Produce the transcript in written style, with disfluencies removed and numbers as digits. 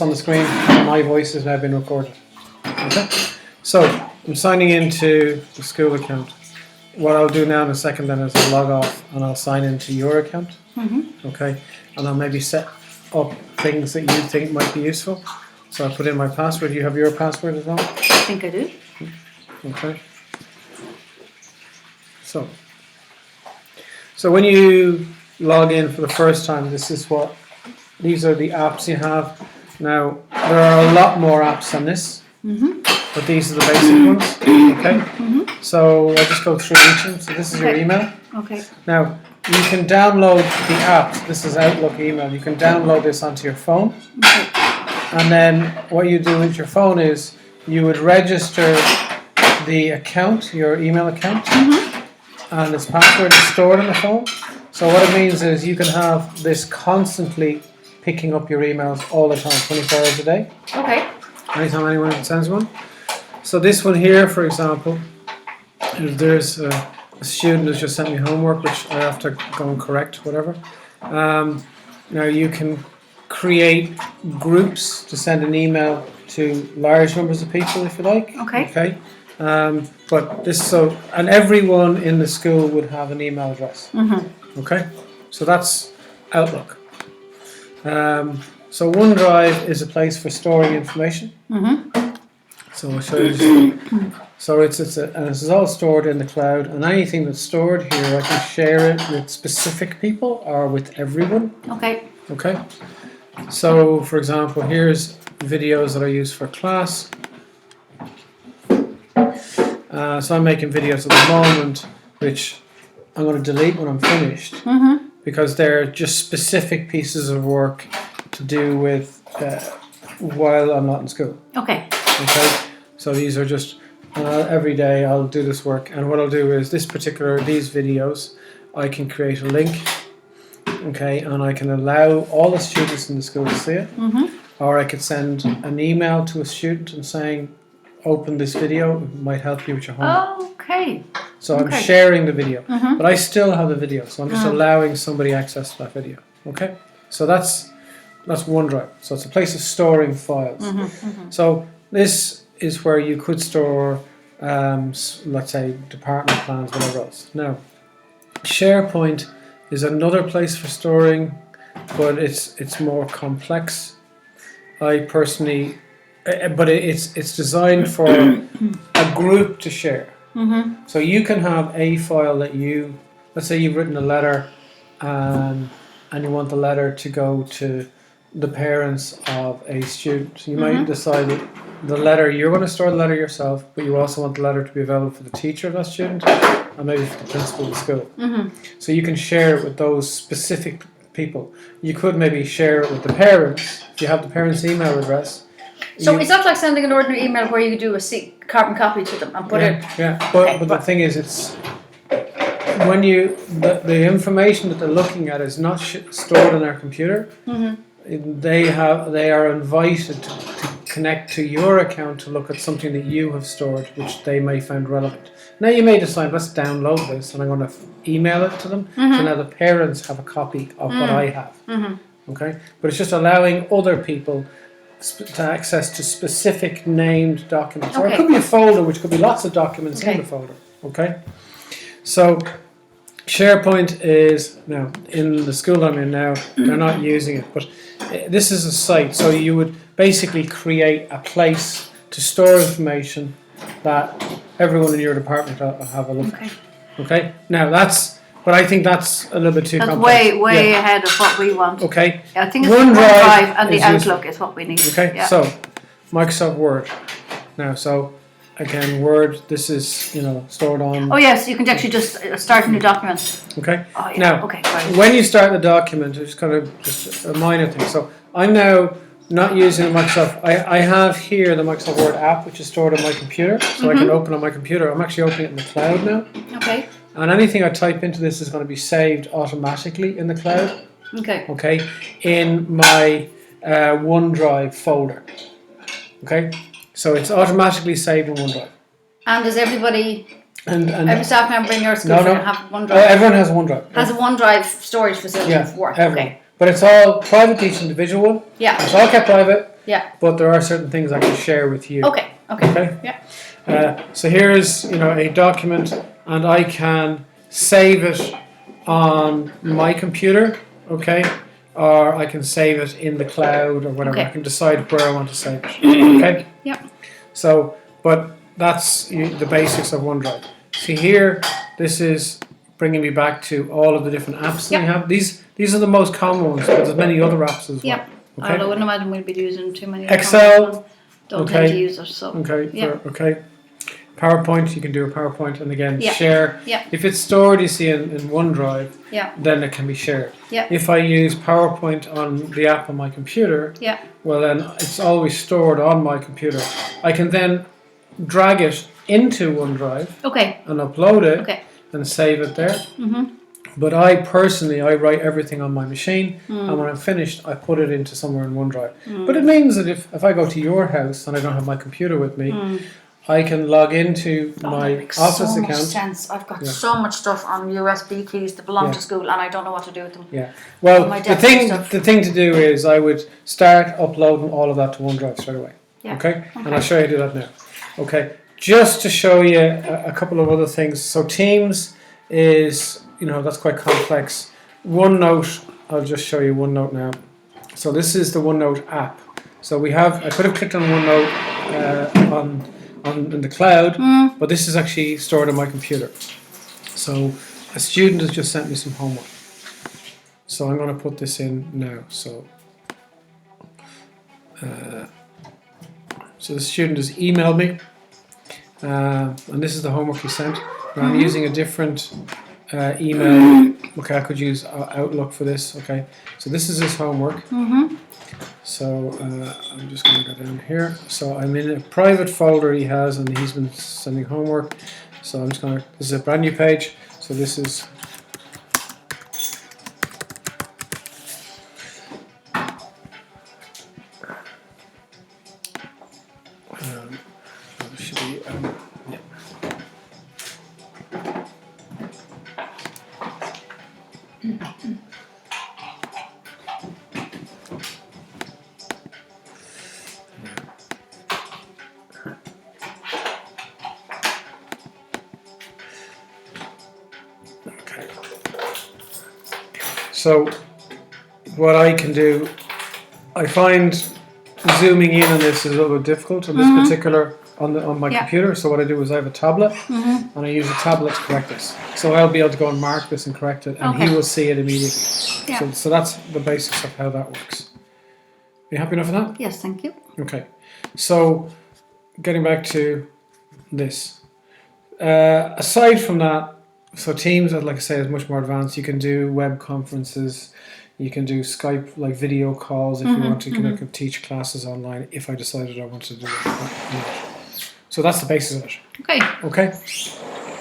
on the screen, my voice has now been recorded. Okay, so I'm signing into the school account. What I'll do now in a second then is I'll log off and I'll sign into your account. Okay, and I'll maybe set up things that you think might be useful. So I'll put in my password. You have your password as well? I think I do. Okay. So when you log in for the first time, these are the apps you have. Now, there are a lot more apps than this, but these are the basic ones, okay? So I just go through each of them. So this is your email. Okay. Now, you can download the app. This is Outlook email. You can download this onto your phone. Okay. And then what you do with your phone is you would register the account, your email account, and its password is stored on the phone. So what it means is you can have this constantly picking up your emails all the time, 24 hours a day. Okay. Anytime anyone sends one. So this one here, for example, there's a student who's just sent me homework, which I have to go and correct, whatever. Now you can create groups to send an email to large numbers of people, if you like. Okay. But this and everyone in the school would have an email address. Okay, so that's Outlook. So OneDrive is a place for storing information. So I'll show you. So and it's all stored in the cloud, and anything that's stored here, I can share it with specific people or with everyone. Okay. Okay. So, for example, here's videos that I use for class. So I'm making videos at the moment, which I'm going to delete when I'm finished, because they're just specific pieces of work to do with while I'm not in school. Okay. Okay. So these are just every day I'll do this work, and what I'll do is these videos, I can create a link. Okay, and I can allow all the students in the school to see it, or I could send an email to a student and saying, open this video, it might help you with your homework. Okay. So I'm sharing the video, but I still have the video, so I'm just allowing somebody access to that video. Okay, so that's OneDrive. So it's a place of storing files. So this is where you could store, let's say, department plans, whatever else. Now, SharePoint is another place for storing, but it's more complex. I personally, but it's designed for a group to share. So you can have a file that let's say you've written a letter, and you want the letter to go to the parents of a student. You might decide that you're going to store the letter yourself, but you also want the letter to be available for the teacher of that student, and maybe for the principal of the school. So you can share it with those specific people. You could maybe share it with the parents, if you have the parents' email address. So is that like sending an ordinary email where you do a carbon copy to them and put it? Yeah, but the thing is, it's when the information that they're looking at is not stored on their computer. They are invited to connect to your account to look at something that you have stored, which they may find relevant. Now you may decide, let's download this, and I'm going to email it to them. So now the parents have a copy of what I have. Okay, but it's just allowing other people to access to specific named documents. Or it could be a folder, which could be lots of documents in the folder. Okay, so SharePoint is now in the school I'm in now. They're not using it, but this is a site. So you would basically create a place to store information that everyone in your department will have a look at. Okay. Now but I think that's a little bit too complex. Way ahead of what we want. Okay. I think it's OneDrive and the Outlook is what we need. Okay. So Microsoft Word. Now, so again, Word. This is stored on. Oh yes, you can actually just start a new document. Okay. Oh, yeah. Now, when you start the document, it's kind of just a minor thing. So I'm now not using Microsoft. I have here the Microsoft Word app, which is stored on my computer, so I can open on my computer. I'm actually opening it in the cloud now. Okay. And anything I type into this is going to be saved automatically in the cloud. Okay. Okay. In my OneDrive folder. Okay. So it's automatically saved in OneDrive. And does everybody? And every staff member in your school have OneDrive? Everyone has OneDrive. Has a OneDrive storage facility for work. Everyone. Okay. But it's all private to each individual. Yeah. It's all kept private. Yeah. but there are certain things I can share with you. Okay. Okay. Okay. Yeah. So here's a document, and I can save it on my computer, okay, or I can save it in the cloud or whatever. Okay. I can decide where I want to save it. Okay. Yeah. So, but that's the basics of OneDrive. See here, this is bringing me back to all of the different apps that we have. These are the most common ones, but there's many other apps as well. Yeah. Okay. I wouldn't imagine we'd be using too many. Excel. Don't tend to use it, so. Okay. Yeah. Okay. PowerPoint, you can do a PowerPoint, and again, Yeah. share. Yeah. If it's stored, you see, in OneDrive, Yeah. then it can be shared. Yeah. If I use PowerPoint on the app on my computer, Yeah. well then it's always stored on my computer. I can then drag it into OneDrive Okay. and upload it Okay. and save it there. Mm-hmm. But I personally, I write everything on my machine, and when I'm finished, I put it into somewhere in OneDrive. But it means that if I go to your house and I don't have my computer with me, I can log into my office so account. Much sense. I've got so much stuff on USB keys that belong to school, and I don't know what to do with them. Yeah. Well, my the desktop thing to do is I would start uploading all of that to OneDrive straight away. Yeah. Okay. And I'll show you how to do that now. Okay. Just to show you a couple of other things. So Teams is, that's quite complex. OneNote, I'll just show you OneNote now. So this is the OneNote app. So I could have clicked on OneNote in the cloud, but this is actually stored on my computer. So a student has just sent me some homework. So I'm going to put this in now. So the student has emailed me, and this is the homework he sent. Now I'm using a different email. Okay, I could use Outlook for this. Okay, so this is his homework. So I'm just going to go down here. So I'm in a private folder he has, and he's been sending homework. So I'm just going to, this is a brand new page. So this is, should be, yeah. Okay. So what I can do, I find zooming in on this is a little bit difficult on this particular on my computer. So what I do is I have a tablet, and I use a tablet to correct this. So I'll be able to go and mark this and correct it, and he will see it immediately. Yeah. So that's the basics of how that works. Are you happy enough with that? Yes, thank you. Okay. So getting back to this. Aside from that, so Teams, like I say, is much more advanced. You can do web conferences. You can do Skype, like video calls, if you want to. I can teach classes online if I decided I wanted to do that. So that's the basis of it. Okay. Okay.